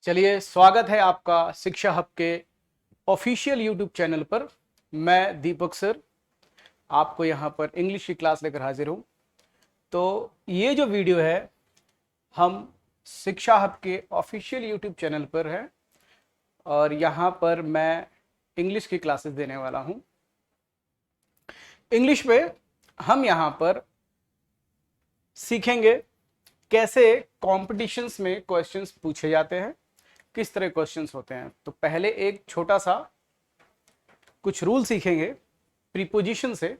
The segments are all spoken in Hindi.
चलिए, स्वागत है आपका शिक्षा हब के ऑफिशियल यूट्यूब चैनल पर। मैं दीपक सर आपको यहाँ पर इंग्लिश की क्लास लेकर हाजिर हूँ। तो ये जो वीडियो है हम शिक्षा हब के ऑफिशियल यूट्यूब चैनल पर है और यहाँ पर मैं इंग्लिश की क्लासेस देने वाला हूँ। इंग्लिश में हम यहाँ पर सीखेंगे कैसे कॉम्पिटिशन्स में क्वेश्चंस पूछे जाते हैं, किस तरह क्वेश्चंस होते हैं। तो पहले एक छोटा सा कुछ रूल सीखेंगे प्रीपोजिशन से,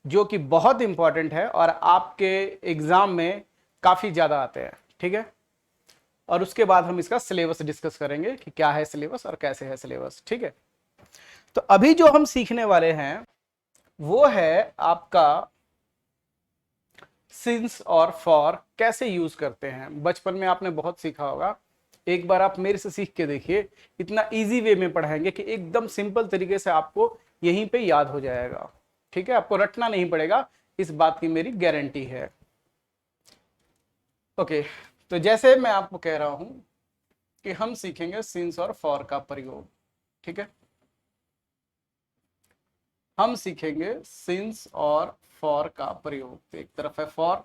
जो कि बहुत इंपॉर्टेंट है और आपके एग्जाम में काफी ज्यादा आते हैं। ठीक है, और उसके बाद हम इसका सिलेबस डिस्कस करेंगे कि क्या है सिलेबस और कैसे है सिलेबस। ठीक है, तो अभी जो हम सीखने वाले हैं वो है आपका सिंस और फॉर कैसे यूज करते हैं। बचपन में आपने बहुत सीखा होगा, एक बार आप मेरे से सीख के देखिए। इतना इजी वे में पढ़ाएंगे कि एकदम सिंपल तरीके से आपको यहीं पे याद हो जाएगा। ठीक है, आपको रटना नहीं पड़ेगा, इस बात की मेरी गारंटी है। ओके, तो जैसे मैं आपको कह रहा हूं कि हम सीखेंगे सिंस और फॉर का प्रयोग। ठीक है, हम सीखेंगे सिंस और फॉर का प्रयोग। एक तरफ है फॉर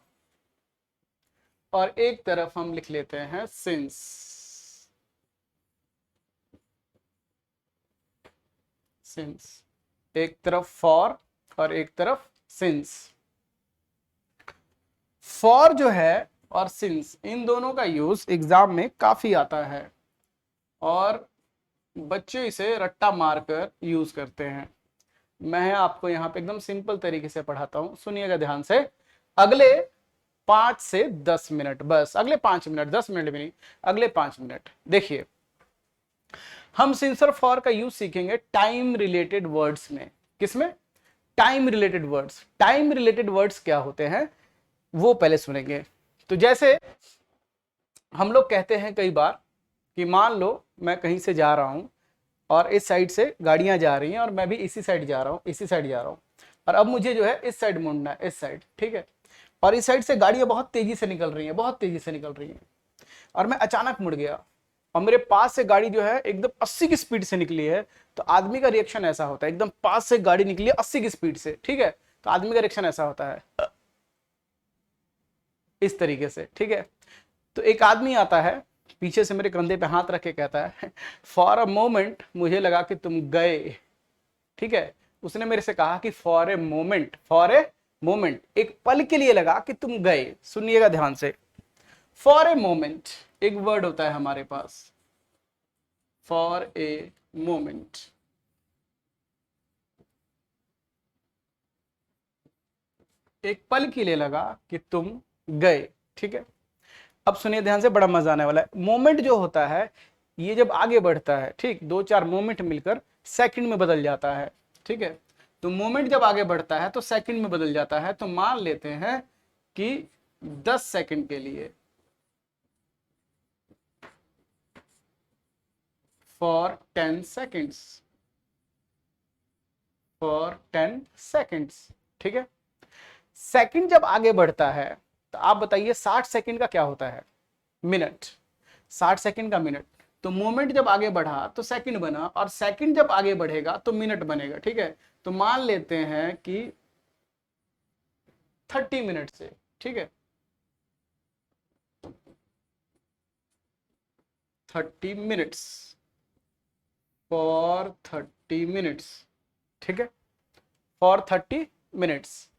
और एक तरफ हम लिख लेते हैं सिंस। सिंस, एक तरफ फॉर और एक तरफ सिंस। फॉर जो है और सिंस, इन दोनों का यूज एग्जाम में काफी आता है और बच्चे इसे रट्टा मारकर यूज करते हैं। मैं आपको यहाँ पे एकदम सिंपल तरीके से पढ़ाता हूं, सुनिएगा ध्यान से। अगले 5 से 10 मिनट, बस अगले 5 मिनट, 10 मिनट भी नहीं, अगले 5 मिनट देखिए। हम सिंस और फॉर का यूज सीखेंगे टाइम रिलेटेड वर्ड्स में। किसमें? Time related words. Time related words क्या होते हैं वो पहले सुनेंगे। तो जैसे हम लोग कहते हैं कई बार कि मान लो मैं कहीं से जा रहा हूं और इस साइड से गाड़ियां जा रही हैं और मैं भी इसी साइड जा रहा हूं, इसी साइड जा रहा हूं, और अब मुझे जो है इस साइड मुड़ना है, इस साइड। ठीक है, और इस साइड से गाड़ियां बहुत तेजी से निकल रही हैं, बहुत तेजी से निकल रही हैं, और मैं अचानक मुड़ गया और मेरे पास से गाड़ी जो है एकदम 80 की स्पीड से निकली है। तो आदमी का रिएक्शन ऐसा होता है, एकदम पास से गाड़ी निकली है 80 की स्पीड से, ठीक है, तो आदमी का रिएक्शन ऐसा होता है इस तरीके से। ठीक है, तो एक आदमी आता है पीछे से, मेरे कंधे पे हाथ रख के कहता है फॉर अ मोमेंट मुझे लगा कि तुम गए। ठीक है, उसने मेरे से कहा कि for a moment, for a moment, एक पल के लिए लगा कि तुम गए। सुनिएगा ध्यान से, फॉर ए मोमेंट एक वर्ड होता है हमारे पास, फॉर ए मोमेंट। एक पल के लिए लगा कि तुम गए। ठीक है, अब सुनिए ध्यान से, बड़ा मजा आने वाला है। मोमेंट जो होता है ये जब आगे बढ़ता है, ठीक, 2-4 मोमेंट मिलकर सेकंड में बदल जाता है। ठीक है, तो मोमेंट जब आगे बढ़ता है तो सेकंड में बदल जाता है। तो मान लेते हैं कि 10 सेकंड के लिए, फॉर 10 सेकंड्स, फॉर 10 सेकंड्स। ठीक है, सेकंड जब आगे बढ़ता है तो आप बताइए 60 सेकंड का क्या होता है? मिनट। 60 सेकंड का मिनट। तो मोमेंट जब आगे बढ़ा तो सेकंड बना, और सेकंड जब आगे बढ़ेगा तो मिनट बनेगा। ठीक है, तो मान लेते हैं कि 30 मिनट से। ठीक है, 30 मिनट्स, फॉर 30 मिनट्स। ठीक है, फॉर 30 मिनट्स।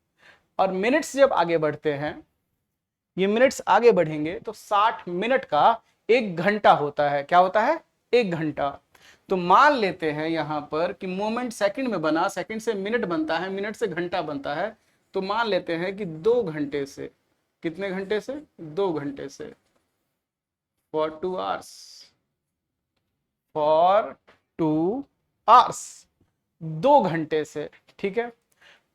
और मिनट्स जब आगे बढ़ते हैं, ये मिनट्स आगे बढ़ेंगे तो 60 मिनट का 1 घंटा होता है। क्या होता है? 1 घंटा। तो मान लेते हैं यहां पर कि मोमेंट सेकंड में बना, सेकंड से मिनट बनता है, मिनट से घंटा बनता है। तो मान लेते हैं कि 2 घंटे से, कितने घंटे से? 2 घंटे से, फॉर 2 आवर्स, फॉर 2 आवर्स, 2 घंटे से। ठीक है,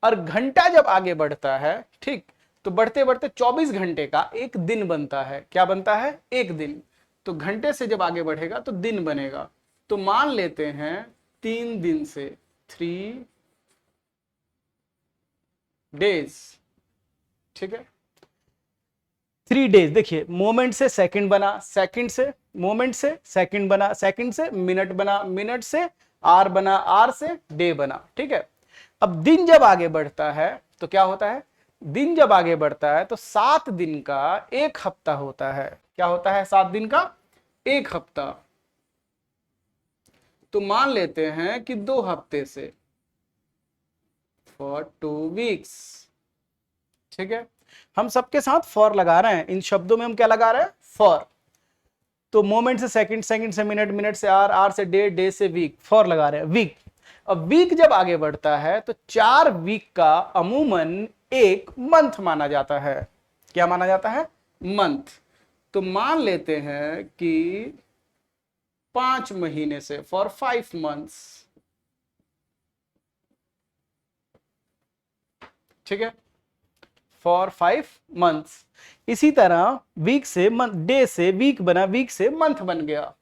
और घंटा जब आगे बढ़ता है, ठीक, तो बढ़ते बढ़ते 24 घंटे का एक दिन बनता है। क्या बनता है? एक दिन। तो घंटे से जब आगे बढ़ेगा तो दिन बनेगा। तो मान लेते हैं 3 दिन से, 3 डेज। ठीक है, 3 days। देखिए मोमेंट से सेकंड बना, सेकंड से मोमेंट से सेकंड बना, सेकंड से मिनट बना, मिनट से आर बना, आर से डे बना। ठीक है, अब दिन जब आगे बढ़ता है तो क्या होता है, दिन जब आगे बढ़ता है तो 7 दिन का एक हफ्ता होता है। क्या होता है, 7 दिन का एक हफ्ता। तो मान लेते हैं कि 2 हफ्ते से, फॉर 2 वीक्स। ठीक है, हम सबके साथ फॉर लगा रहे हैं, इन शब्दों में हम क्या लगा रहे हैं, फॉर। तो मोमेंट से सेकंड, सेकंड से मिनट, मिनट से आर, आर से डे, डे से वीक, फॉर लगा रहे हैं, वीक। अब वीक जब आगे बढ़ता है तो 4 वीक का अमूमन एक मंथ माना जाता है। क्या माना जाता है, मंथ। तो मान लेते हैं कि 5 महीने से, फॉर 5 months। ठीक है, फॉर 5 months। इसी तरह वीक से मंथ, डे से वीक बना, वीक से मंथ बन गया।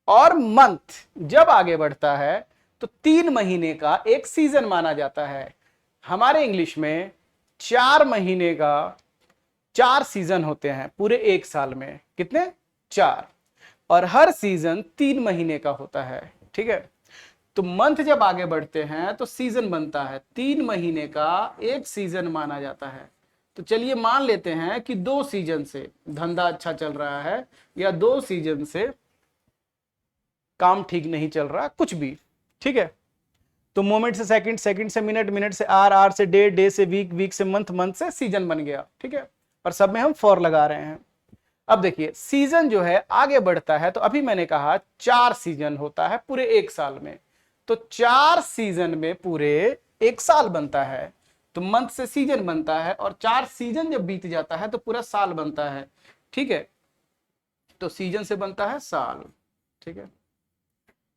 और मंथ जब आगे बढ़ता है तो 3 महीने का एक सीजन माना जाता है। हमारे इंग्लिश में 4 महीने का 4 सीजन होते हैं पूरे एक साल में। कितने, 4। और हर सीजन 3 महीने का होता है। ठीक है, तो मंथ जब आगे बढ़ते हैं तो सीजन बनता है, 3 महीने का एक सीजन माना जाता है। तो चलिए मान लेते हैं कि 2 सीजन से धंधा अच्छा चल रहा है, या 2 सीजन से काम ठीक नहीं चल रहा, कुछ भी। ठीक है, तो मोमेंट से सेकंड, सेकंड से मिनट, मिनट से आर, आर से डे, डे से वीक, वीक से मंथ, मंथ से सीजन बन गया। ठीक है, और सब में हम फॉर लगा रहे हैं। अब देखिए सीजन जो है आगे बढ़ता है, तो अभी मैंने कहा 4 सीजन होता है पूरे एक साल में। तो 4 सीजन में पूरे एक साल बनता है। तो मंथ से सीजन बनता है, और 4 सीजन जब बीत जाता है तो पूरा साल बनता है। ठीक है, तो सीजन से बनता है साल। ठीक है,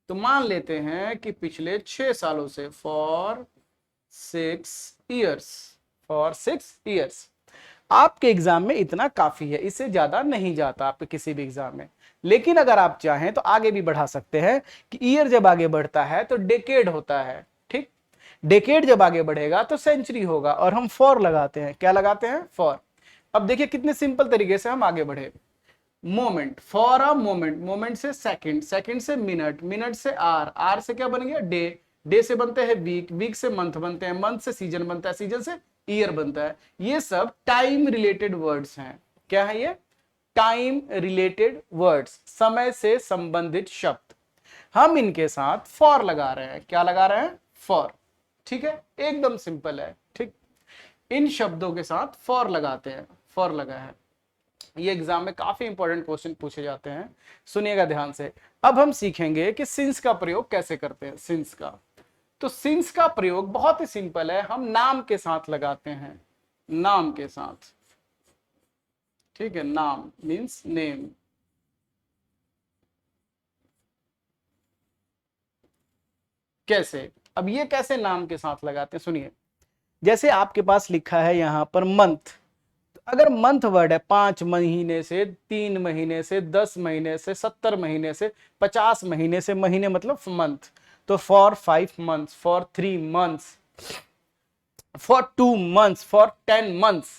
तो मान लेते हैं कि पिछले 6 सालों से, फॉर 6 years, फॉर 6 years। आपके एग्जाम में इतना काफी है, इससे ज्यादा नहीं जाता आपके किसी भी एग्जाम में। लेकिन अगर आप चाहें तो आगे भी बढ़ा सकते हैं कि ईयर जब आगे बढ़ता है तो डेकेड होता है। ठीक, डेकेड जब आगे बढ़ेगा तो सेंचुरी होगा, और हम फॉर लगाते हैं। क्या लगाते हैं, फॉर। अब देखिए कितने सिंपल तरीके से हम आगे बढ़े। Moment, for a moment, moment से सेकंड, सेकंड से मिनट, मिनट से आर, आर से क्या बन गया, डे, डे से बनते हैं वीक, वीक से मंथ बनते हैं, मंथ से सीजन बनता है, सीजन से ईयर बनता है। ये सब टाइम रिलेटेड वर्ड्स हैं। क्या है ये, टाइम रिलेटेड वर्ड्स, समय से संबंधित शब्द। हम इनके साथ फॉर लगा रहे हैं। क्या लगा रहे हैं, फॉर। ठीक है, एकदम सिंपल है। ठीक, इन शब्दों के साथ फॉर लगाते हैं, फॉर लगा है। ये एग्जाम में काफी इंपॉर्टेंट क्वेश्चन पूछे जाते हैं, सुनिएगा ध्यान से। अब हम सीखेंगे कि सिंस का प्रयोग कैसे करते हैं। सिंस का, तो सिंस का प्रयोग बहुत ही सिंपल है, हम नाम के साथ लगाते हैं, नाम के साथ। ठीक है, नाम मीन्स नेम। कैसे, अब ये कैसे नाम के साथ लगाते हैं, सुनिए। जैसे आपके पास लिखा है यहां पर मंथ। अगर मंथ वर्ड है, 5 महीने से, 3 महीने से, 10 महीने से, 70 महीने से, 50 महीने से, महीने मतलब मंथ। तो for 5 months, for 3 months, for 2 months, for 10 months।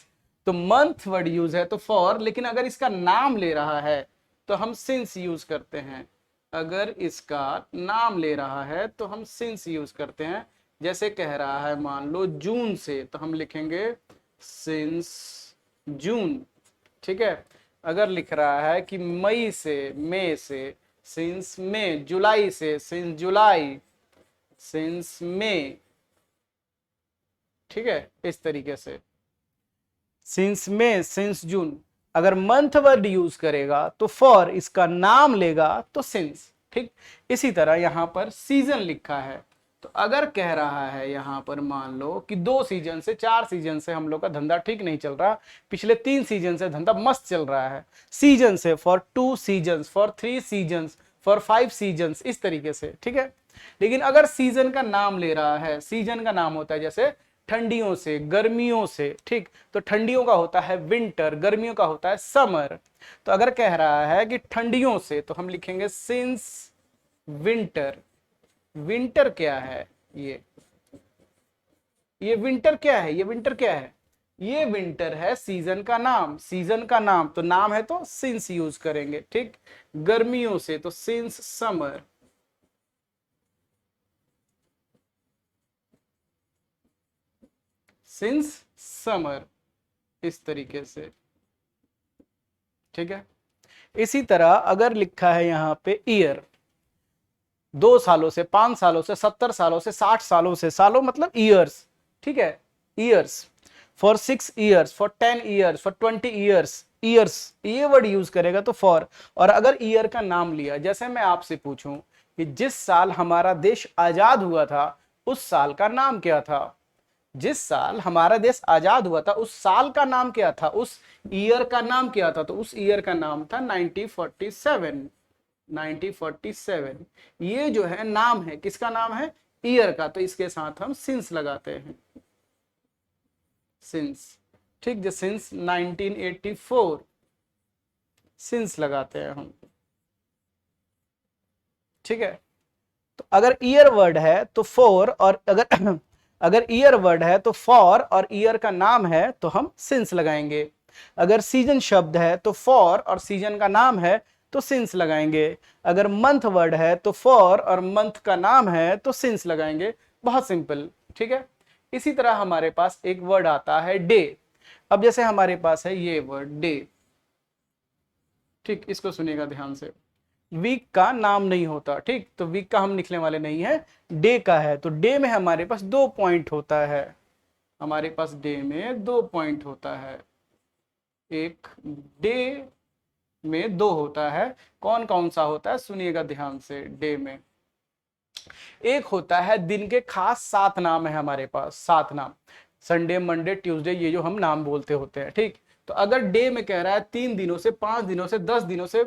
तो मंथ वर्ड यूज है तो फॉर, लेकिन अगर इसका नाम ले रहा है तो हम सिंस यूज करते हैं। अगर इसका नाम ले रहा है तो हम सिंस यूज करते हैं। जैसे कह रहा है मान लो जून से, तो हम लिखेंगे सिंस जून। ठीक है, अगर लिख रहा है कि मई से, मई से, सिंस मई, जुलाई से, सिंस जुलाई, सिंस मई। ठीक है, इस तरीके से सिंस मई, सिंस जून। अगर मंथ वर्ड यूज करेगा तो फॉर, इसका नाम लेगा तो सिंस। ठीक, इसी तरह यहां पर सीजन लिखा है, तो अगर कह रहा है यहां पर मान लो कि 2 सीजन से, 4 सीजन से हम लोग का धंधा ठीक नहीं चल रहा, पिछले 3 सीजन से धंधा मस्त चल रहा है। सीजन से, for 2 seasons, for 3 seasons, for 5 seasons, इस तरीके से। ठीक है, लेकिन अगर सीजन का नाम ले रहा है, सीजन का नाम होता है जैसे ठंडियों से, गर्मियों से। ठीक, तो ठंडियों का होता है विंटर, गर्मियों का होता है समर। तो अगर कह रहा है कि ठंडियों से, तो हम लिखेंगे सिंस विंटर। विंटर क्या है, ये विंटर क्या है, ये विंटर क्या है, ये विंटर है सीजन का नाम, सीजन का नाम तो नाम है तो सिंस यूज करेंगे। ठीक, गर्मियों से तो सिंस समर। सिंस समर, इस तरीके से। ठीक है, इसी तरह अगर लिखा है यहां पे ईयर, 2 सालों से, 5 सालों से, 70 सालों से, 60 सालों से, सालों मतलब ईयर्स। ठीक है, years, for 6 years, for 10 years, for 20 years, years, ये वर्ड यूज करेगा तो फॉर। और अगर ईयर का नाम लिया, जैसे मैं आपसे पूछूं कि जिस साल हमारा देश आजाद हुआ था उस साल का नाम क्या था, जिस साल हमारा देश आजाद हुआ था उस साल का नाम क्या था, उस ईयर का नाम क्या था, तो उस ईयर का नाम था 1947। 1947, ये जो है नाम है, किसका नाम है, ईयर का, तो इसके साथ हम सिंस लगाते हैं, सिंस। ठीक, जो सिंस 1984, सिंस लगाते हैं हम। ठीक है, तो अगर ईयर वर्ड है तो फॉर, और अगर अगर ईयर वर्ड है तो फॉर और ईयर का नाम है तो हम सिंस लगाएंगे। अगर सीजन शब्द है तो फॉर और सीजन का नाम है तो सिंस लगाएंगे। अगर मंथ वर्ड है तो फॉर और मंथ का नाम है तो सिंस लगाएंगे। बहुत सिंपल। ठीक है, इसी तरह हमारे पास एक वर्ड आता है डे। अब जैसे हमारे पास है ये वर्ड डे। ठीक, इसको सुनिएगा ध्यान से। वीक का नाम नहीं होता, ठीक, तो वीक का हम लिखने वाले नहीं है, डे का है। तो डे में हमारे पास 2 पॉइंट होता है, हमारे पास डे में 2 पॉइंट होता है। एक डे में 2 होता है, कौन कौन सा होता है सुनिएगा ध्यान से। डे में एक होता है दिन के खास 7 नाम है हमारे पास, 7 नाम, संडे मंडे ट्यूसडे, ये जो हम नाम बोलते होते हैं। ठीक, तो अगर डे में कह रहा है 3 दिनों से, 5 दिनों से, 10 दिनों से,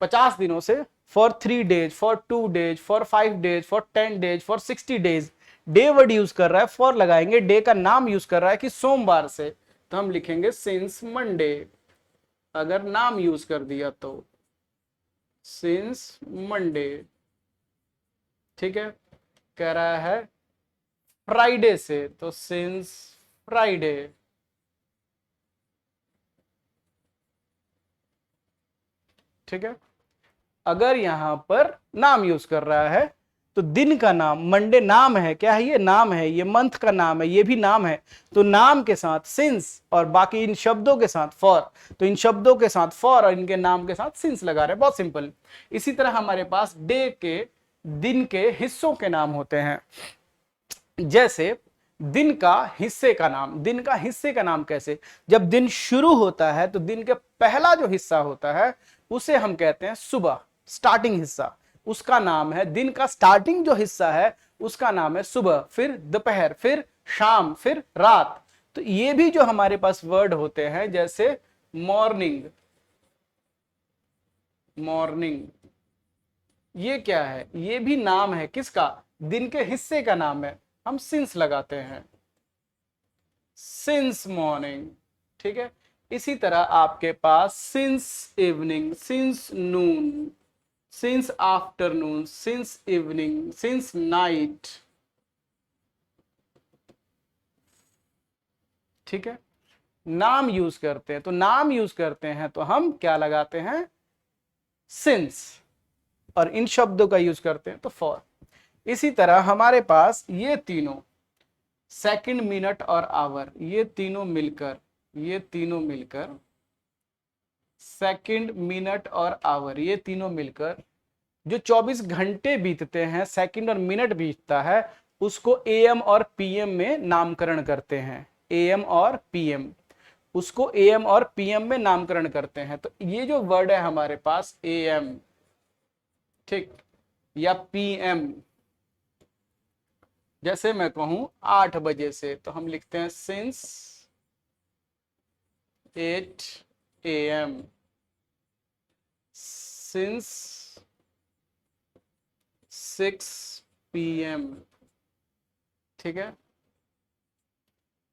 50 दिनों से, for 3 days, for 2 days, for 5 days, for 10 days, for 60 days, day word use कर रहा है, फॉर लगाएंगे। डे का नाम यूज कर रहा है कि सोमवार से, तो हम लिखेंगे सिंस मंडे। अगर नाम यूज कर दिया तो सिंस मंडे। ठीक है, कह रहा है फ्राइडे से तो सिंस फ्राइडे। ठीक है, अगर यहां पर नाम यूज कर रहा है तो दिन का नाम, मंडे नाम है, क्या है ये, नाम है, ये मंथ का नाम है, ये भी नाम है, तो नाम के साथ सिंस और बाकी इन शब्दों के साथ फॉर, तो इन शब्दों के साथ फॉर और इनके नाम के साथ सिंस लगा रहे हैं। बहुत सिंपल। इसी तरह हमारे पास डे के, दिन के हिस्सों के नाम होते हैं। जैसे दिन का हिस्से का नाम, दिन का हिस्से का नाम कैसे, जब दिन शुरू होता है तो दिन का पहला जो हिस्सा होता है उसे हम कहते हैं सुबह, स्टार्टिंग हिस्सा, उसका नाम है। दिन का स्टार्टिंग जो हिस्सा है उसका नाम है सुबह, फिर दोपहर, फिर शाम, फिर रात। तो ये भी जो हमारे पास वर्ड होते हैं, जैसे मॉर्निंग, मॉर्निंग, ये क्या है, ये भी नाम है, किसका, दिन के हिस्से का नाम है, हम सिंस लगाते हैं, सिंस मॉर्निंग। ठीक है, इसी तरह आपके पास since evening, since noon, since afternoon, since evening, since night. ठीक है, नाम यूज करते हैं, तो नाम यूज करते हैं तो हम क्या लगाते हैं, सिंस, और इन शब्दों का यूज करते हैं तो फॉर। इसी तरह हमारे पास ये तीनों, सेकंड, मिनट और आवर, ये तीनों मिलकर, ये तीनों मिलकर, सेकंड, मिनट और आवर, ये तीनों मिलकर जो 24 घंटे बीतते हैं, सेकंड और मिनट बीतता है, उसको एएम और पीएम में नामकरण करते हैं। एएम और पीएम, उसको एएम और पीएम में नामकरण करते हैं। तो ये जो वर्ड है हमारे पास एएम, ठीक, या पीएम, जैसे मैं कहूं 8 बजे से, तो हम लिखते हैं सिंस 8 AM, सिंस 6 PM। ठीक है,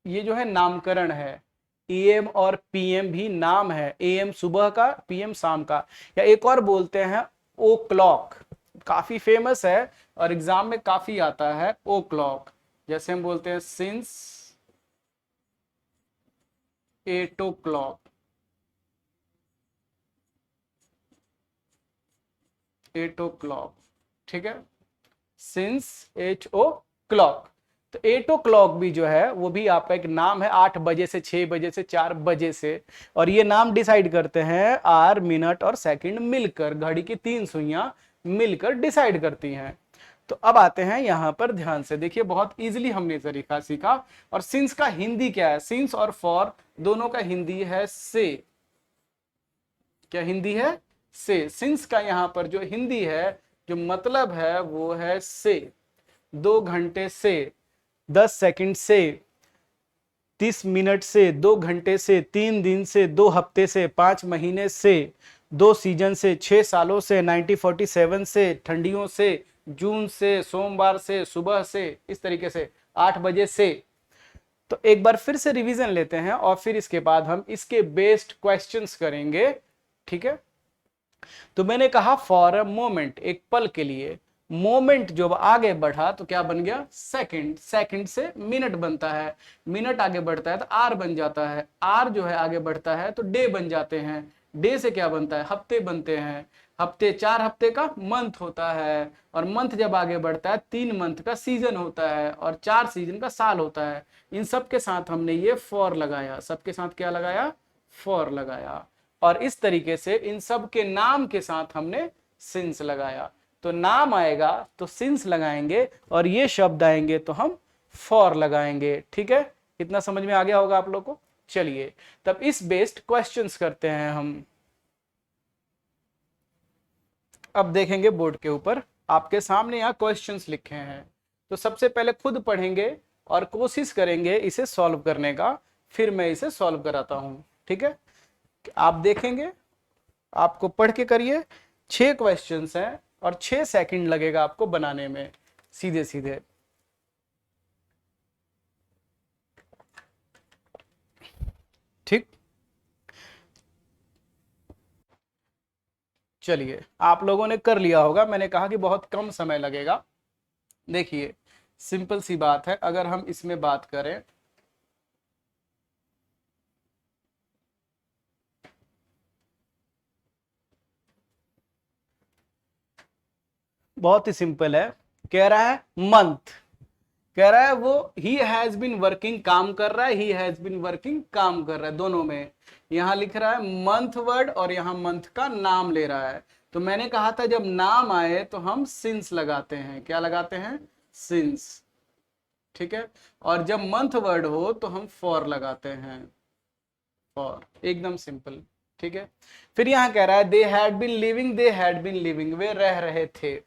ये जो है नामकरण है। एएम और पीएम भी नाम है, एएम सुबह का, पीएम शाम का। या एक और बोलते हैं ओ क्लॉक, काफी फेमस है और एग्जाम में काफी आता है ओ क्लॉक। जैसे हम बोलते हैं सिंस 8 o'clock, 8 o'clock, ठीक है, सिंस 8 o'clock। तो 8 o'clock भी जो है वो भी आपका एक नाम है, 8 बजे से, 6 बजे से, 4 बजे से। और ये नाम डिसाइड करते हैं आर, मिनट और सेकंड मिलकर, घड़ी की 3 सुइयां मिलकर डिसाइड करती हैं। तो अब आते हैं यहां पर, ध्यान से देखिए, बहुत इजीली हमने तरीका सीखा। और सिंस का हिंदी क्या है? सिंस और फॉर दोनों का हिंदी है से। क्या हिंदी है? से। सिंस का यहां पर जो हिंदी है, जो मतलब है वो है से। 2 घंटे से, 10 सेकंड से, 30 मिनट से, 2 घंटे से, 3 दिन से, 2 हफ्ते से, 5 महीने से, 2 सीजन से, 6 सालों से, 1947 से, ठंडियों से, जून से, सोमवार से, सुबह से, इस तरीके से 8 बजे से। तो एक बार फिर से रिवीजन लेते हैं और फिर इसके बाद हम इसके बेस्ड क्वेश्चंस करेंगे, ठीक है। तो मैंने कहा फॉर अ मोमेंट, एक पल के लिए। मोमेंट जब आगे बढ़ा तो क्या बन गया? सेकंड। सेकंड से मिनट बनता है, मिनट आगे बढ़ता है तो आर बन जाता है, आर जो है आगे बढ़ता है तो डे बन जाते हैं, डे से क्या बनता है? हफ्ते बनते हैं, हफ्ते 4 हफ्ते का मंथ होता है, और मंथ जब आगे बढ़ता है 3 मंथ का सीजन होता है, और 4 सीजन का साल होता है। इन सब के साथ हमने ये फॉर लगाया, सबके साथ क्या लगाया? फॉर लगाया। और इस तरीके से इन सब के नाम के साथ हमने सिंस लगाया। तो नाम आएगा तो सिंस लगाएंगे, और ये शब्द आएंगे तो हम फॉर लगाएंगे, ठीक है। इतना समझ में आ गया होगा आप लोग को। चलिए तब इस बेस्ड क्वेश्चंस करते हैं हम। अब देखेंगे बोर्ड के ऊपर आपके सामने यहाँ क्वेश्चंस लिखे हैं, तो सबसे पहले खुद पढ़ेंगे और कोशिश करेंगे इसे सॉल्व करने का, फिर मैं इसे सॉल्व कराता हूं, ठीक है। आप देखेंगे, आपको पढ़ के करिए। 6 क्वेश्चंस हैं और 6 सेकंड लगेगा आपको बनाने में, सीधे सीधे। ठीक, चलिए आप लोगों ने कर लिया होगा, मैंने कहा कि बहुत कम समय लगेगा। देखिए सिंपल सी बात है, अगर हम इसमें बात करें, बहुत ही सिंपल है। कह रहा है मंथ, कह रहा है वो ही हैज बीन वर्किंग, काम कर रहा है, ही हैज बीन वर्किंग, काम कर रहा है, दोनों में। यहां लिख रहा है मंथ वर्ड और यहां मंथ का नाम ले रहा है। तो मैंने कहा था जब नाम आए तो हम सिंस लगाते हैं। क्या लगाते हैं? सिंस, ठीक है। और जब मंथ वर्ड हो तो हम फॉर लगाते हैं, फॉर, एकदम सिंपल, ठीक है। फिर यहां कह रहा है they had been living, they had been living, वे रह रहे थे।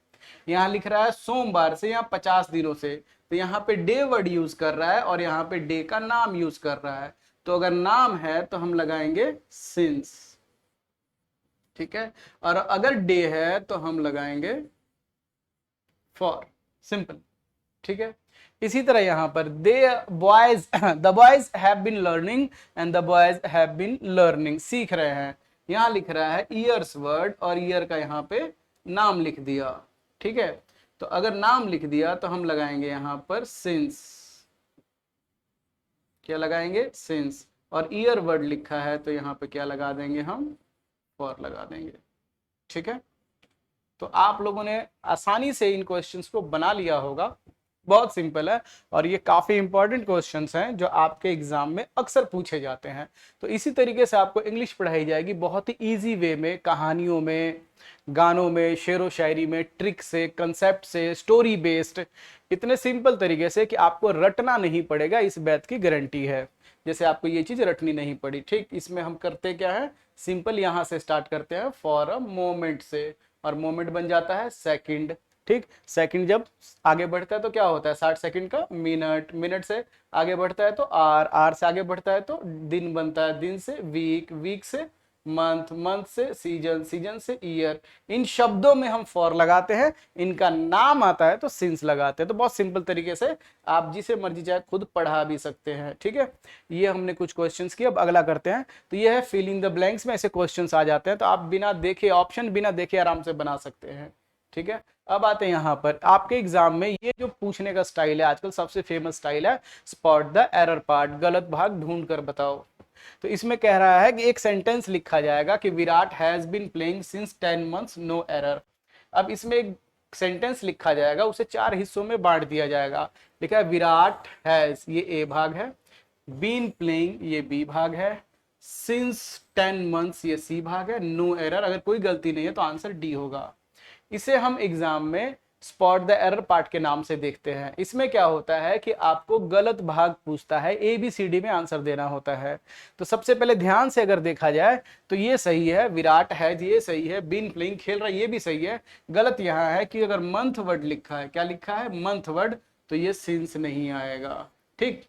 यहां लिख रहा है सोमवार से या 50 दिनों से, तो यहाँ पे डे वर्ड यूज कर रहा है और यहाँ पे डे का नाम यूज कर रहा है। तो अगर नाम है तो हम लगाएंगे सिंस, ठीक है। और अगर डे है तो हम लगाएंगे फॉर, सिंपल, ठीक है। इसी तरह यहां पर the boys, the boys have been learning and the boys have been learning, सीख रहे हैं। यहां लिख रहा है ईयर्स वर्ड और ईयर का यहाँ पे नाम लिख दिया, ठीक है। तो अगर नाम लिख दिया तो हम लगाएंगे यहां पर सिंस। क्या लगाएंगे? सिंस। और ईयर वर्ड लिखा है तो यहाँ पे क्या लगा देंगे? हम फॉर लगा देंगे, ठीक है। तो आप लोगों ने आसानी से इन क्वेश्चंस को बना लिया होगा, बहुत सिंपल है। और ये काफी इंपॉर्टेंट क्वेश्चंस हैं जो आपके एग्जाम में अक्सर पूछे जाते हैं। तो इसी तरीके से आपको इंग्लिश पढ़ाई जाएगी, बहुत ही इजी वे में, कहानियों में, गानों में, शेरो शायरी में, ट्रिक से, कंसेप्ट से, स्टोरी बेस्ड, इतने सिंपल तरीके से कि आपको रटना नहीं पड़ेगा, इस बात की गारंटी है। जैसे आपको ये चीज रटनी नहीं पड़ी, ठीक। इसमें हम करते क्या है? सिंपल यहां से स्टार्ट करते हैं फॉर अ मोमेंट से, और मोमेंट बन जाता है सेकंड, ठीक। सेकंड जब आगे बढ़ता है तो क्या होता है? 60 सेकंड का मिनट, मिनट से आगे बढ़ता है तो आर, आर से आगे बढ़ता है तो दिन बनता है, दिन से वीक, वीक से मंथ, मंथ से सीजन, सीजन से ईयर। इन शब्दों में हम फॉर लगाते हैं, इनका नाम आता है तो सिंस लगाते हैं। तो बहुत सिंपल तरीके से आप जिसे मर्जी चाहे खुद पढ़ा भी सकते हैं, ठीक है। ये हमने कुछ क्वेश्चंस किए, अब अगला करते हैं। तो ये है फिल इन द ब्लैंक्स में ऐसे क्वेश्चंस आ जाते हैं, तो आप बिना देखे, ऑप्शन बिना देखे आराम से बना सकते हैं, ठीक है। अब आते हैं यहाँ पर आपके एग्जाम में ये जो पूछने का स्टाइल है, आजकल सबसे फेमस स्टाइल है स्पॉट द एरर पार्ट, गलत भाग ढूंढ कर बताओ। तो इसमें कह रहा है कि एक सेंटेंस लिखा जाएगा कि Virat has been playing since 10 months no error. अब इसमें एक सेंटेंस लिखा जाएगा, उसे 4 हिस्सों में बांट दिया जाएगा। लिखा है विराट हैज, ये ए भाग है, बीन प्लेइंग ये बी भाग है, सिंस 10 मंथ्स ये सी भाग है, नो एरर, अगर कोई गलती नहीं है तो आंसर डी होगा। इसे हम एग्जाम में स्पॉट द एरर पार्ट के नाम से देखते हैं। इसमें क्या होता है कि आपको गलत भाग पूछता है, ए बी सी डी में आंसर देना होता है। तो सबसे पहले ध्यान से अगर देखा जाए तो ये सही है, विराट है ये सही है, बीन प्लेइंग खेल रहा है ये भी सही है। गलत यहाँ है कि अगर मंथ वर्ड लिखा है, क्या लिखा है मंथ वर्ड, तो ये सिंस नहीं आएगा। ठीक,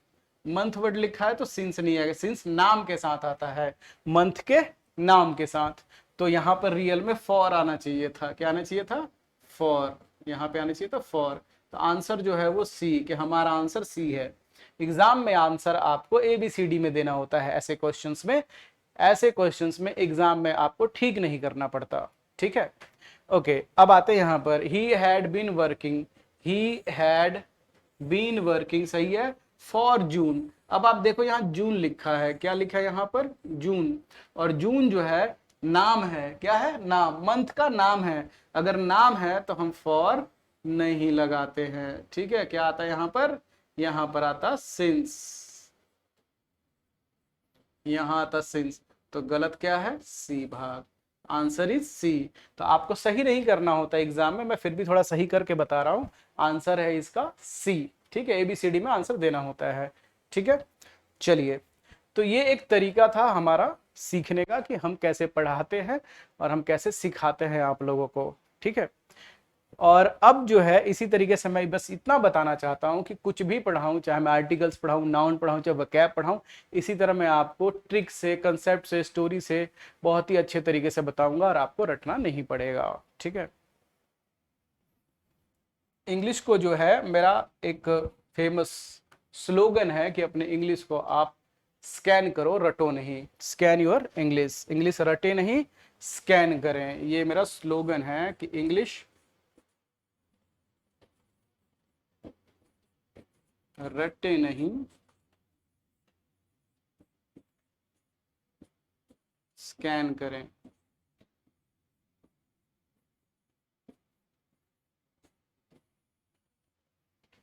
मंथ वर्ड लिखा है तो सिंस नहीं आएगा, सिंस नाम के साथ आता है, मंथ के नाम के साथ। तो यहाँ पर रियल में फॉर आना चाहिए था, क्या आना चाहिए था, फॉर, यहाँ पे आना चाहिए था फॉर। तो आंसर जो है वो सी, कि हमारा आंसर सी है। एग्जाम में आंसर आपको ए बी सी डी में देना होता है ऐसे क्वेश्चंस में। ऐसे क्वेश्चंस में एग्जाम में आपको ठीक नहीं करना पड़ता। ठीक है, ओके। अब आते हैं यहाँ पर, he had been working, he had been working सही है, फॉर जून। अब आप देखो यहाँ जून लिखा है, क्या लिखा है यहाँ पर, जून। और जून जो है नाम है, क्या है, नाम, मंथ का नाम है। अगर नाम है तो हम फॉर नहीं लगाते हैं। ठीक है, क्या आता है यहाँ पर आता सिंस, यहाँ आता सिंस। तो गलत क्या है, सी भाग, आंसर इज सी। तो आपको सही नहीं करना होता एग्जाम में, मैं फिर भी थोड़ा सही करके बता रहा हूं। आंसर है इसका सी। ठीक है, एबीसीडी में आंसर देना होता है। ठीक है, चलिए, तो ये एक तरीका था हमारा सीखने का कि हम कैसे पढ़ाते हैं और हम कैसे सिखाते हैं आप लोगों को। ठीक है, और अब जो है इसी तरीके से मैं बस इतना बताना चाहता हूं कि कुछ भी पढ़ाऊं, चाहे मैं आर्टिकल्स पढ़ाऊं, नाउन पढ़ाऊं, चाहे वोकैब पढ़ाऊं, इसी तरह मैं आपको ट्रिक से, कंसेप्ट से, स्टोरी से बहुत ही अच्छे तरीके से बताऊंगा और आपको रटना नहीं पड़ेगा। ठीक है, इंग्लिश को जो है मेरा एक फेमस स्लोगन है कि अपने इंग्लिश को आप स्कैन करो, रटो नहीं। स्कैन योर इंग्लिश, इंग्लिश रटे नहीं, स्कैन करें। ये मेरा स्लोगन है कि इंग्लिश रटे नहीं, स्कैन करें।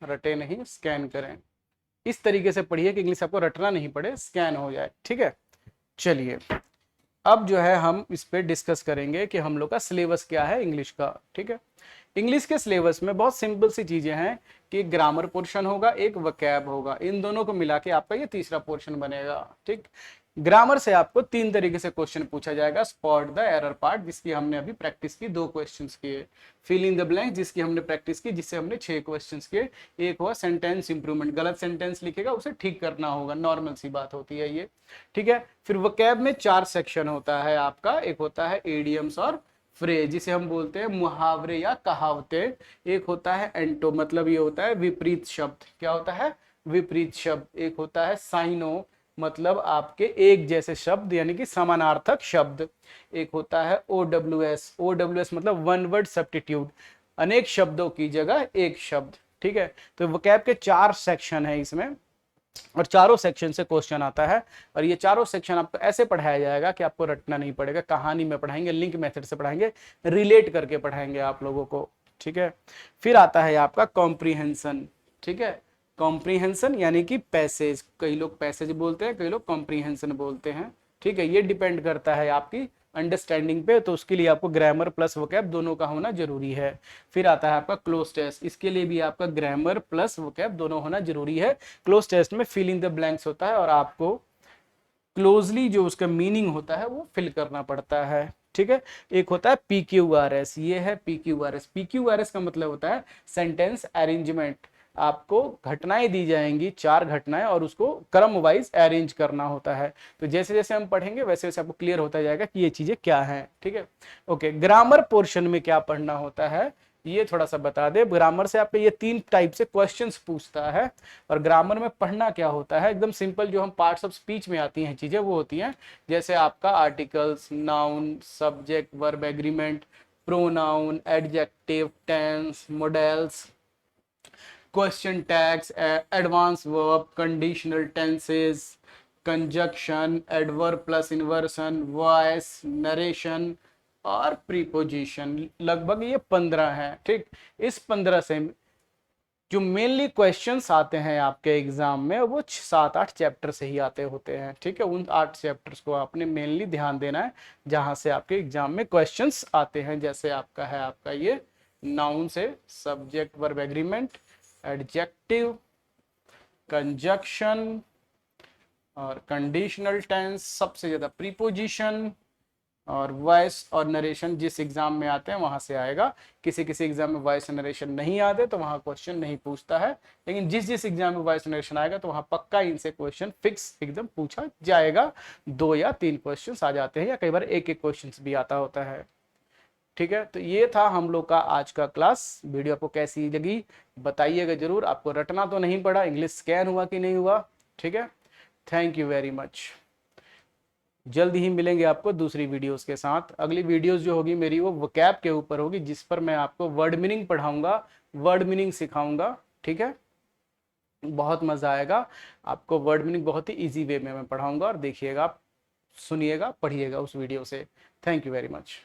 रटे नहीं, स्कैन करें। इस तरीके से पढ़िए कि इंग्लिश आपको रटना नहीं पड़े, स्कैन हो जाए। ठीक है, चलिए, अब जो है हम इस पे डिस्कस करेंगे कि हम लोग का सिलेबस क्या है इंग्लिश का। ठीक है, इंग्लिश के सिलेबस में बहुत सिंपल सी चीजें हैं कि ग्रामर पोर्शन होगा, एक वोकैब होगा, इन दोनों को मिला के आपका ये तीसरा पोर्शन बनेगा। ठीक, ग्रामर से आपको 3 तरीके से क्वेश्चन पूछा जाएगा। स्पॉट द एरर पार्ट, जिसकी हमने अभी प्रैक्टिस की, 2 क्वेश्चंस किए। फिल इन द ब्लैंक, जिसकी हमने प्रैक्टिस की, जिससे हमने 6 क्वेश्चंस किए। एक हुआ सेंटेंस इंप्रूवमेंट, गलत सेंटेंस लिखेगा उसे ठीक करना होगा, नॉर्मल सी बात होती है ये। ठीक है, फिर वोकैब में 4 सेक्शन होता है आपका। एक होता है एडियम्स और फ्रेज, जिसे हम बोलते हैं मुहावरे या कहावतें। एक होता है एंटो, मतलब ये होता है विपरीत शब्द। क्या होता है, विपरीत शब्द। एक होता है साइनो, मतलब आपके एक जैसे शब्द यानी कि समानार्थक शब्द। एक होता है OWS, OWS मतलब वन वर्ड सब्स्टिट्यूट, अनेक शब्दों की जगह एक शब्द। ठीक है, तो वोकैब के 4 सेक्शन है इसमें, और चारों सेक्शन से क्वेश्चन आता है। और ये चारों सेक्शन आपको ऐसे पढ़ाया जाएगा कि आपको रटना नहीं पड़ेगा, कहानी में पढ़ाएंगे, लिंक मेथड से पढ़ाएंगे, रिलेट करके पढ़ाएंगे आप लोगों को। ठीक है, फिर आता है आपका कॉम्प्रीहेंशन। ठीक है, कॉम्प्रीहेंशन यानी कि पैसेज, कई लोग पैसेज बोलते हैं, कई लोग कॉम्प्रीहेंशन बोलते हैं। ठीक है, ये डिपेंड करता है आपकी अंडरस्टैंडिंग पे, तो उसके लिए आपको ग्रामर प्लस वोकैब दोनों का होना जरूरी है। फिर आता है आपका क्लोज टेस्ट, इसके लिए भी आपका ग्रामर प्लस वोकैब दोनों होना जरूरी है। क्लोज टेस्ट में फिल इन द ब्लैंक्स होता है और आपको क्लोजली जो उसका मीनिंग होता है वो फिल करना पड़ता है। ठीक है, एक होता है PQRS, ये है PQRS। PQRS का मतलब होता है सेंटेंस अरेंजमेंट। आपको घटनाएं दी जाएंगी, 4 घटनाएं, और उसको क्रम वाइज अरेंज करना होता है। तो जैसे जैसे हम पढ़ेंगे वैसे वैसे आपको क्लियर होता जाएगा कि ये चीजें क्या हैं। ठीक है, ओके। ग्रामर पोर्शन में क्या पढ़ना होता है ये थोड़ा सा बता दे। ग्रामर से आपके ये 3 टाइप से क्वेश्चंस पूछता है। और ग्रामर में पढ़ना क्या होता है, एकदम सिंपल, जो हम पार्ट्स ऑफ स्पीच में आती हैं चीजें वो होती हैं, जैसे आपका articles, noun, subject, verb, agreement, pronoun, adjective, tense, modals, question tags, advance verb, conditional tenses, conjunction, adverb plus inversion, voice, narration और प्रीपोजिशन। लगभग ये 15 है। ठीक, इस 15 से जो मेनली क्वेश्चंस आते हैं आपके एग्जाम में वो 7-8 चैप्टर से ही आते होते हैं। ठीक है, उन 8 चैप्टर्स को आपने मेनली ध्यान देना है जहां से आपके एग्जाम में क्वेश्चंस आते हैं। जैसे आपका है आपका ये नाउन से subject verb agreement, adjective, conjunction और कंडीशनल टेंस, सबसे ज्यादा प्रीपोजिशन और वॉइस और नरेशन जिस एग्जाम में आते हैं वहां से आएगा। किसी किसी एग्जाम में वॉइस नरेशन नहीं आते तो वहां क्वेश्चन नहीं पूछता है, लेकिन जिस जिस एग्जाम में वॉइस नरेशन आएगा तो वहां पक्का इनसे क्वेश्चन फिक्स एकदम पूछा जाएगा। 2 या 3 क्वेश्चन आ जाते हैं या कई बार एक एक क्वेश्चन भी आता होता है। ठीक है, तो ये था हम लोग का आज का क्लास। वीडियो आपको कैसी लगी बताइएगा जरूर। आपको रटना तो नहीं पड़ा, इंग्लिश स्कैन हुआ कि नहीं हुआ। ठीक है, थैंक यू वेरी मच। जल्द ही मिलेंगे आपको दूसरी वीडियोस के साथ। अगली वीडियोस जो होगी मेरी वो वोकैब के ऊपर होगी, जिस पर मैं आपको वर्ड मीनिंग पढ़ाऊंगा, वर्ड मीनिंग सिखाऊंगा। ठीक है, बहुत मजा आएगा आपको। वर्ड मीनिंग बहुत ही इजी वे में मैं पढ़ाऊंगा और देखिएगा आप, सुनिएगा, पढ़िएगा उस वीडियो से। Thank you very much.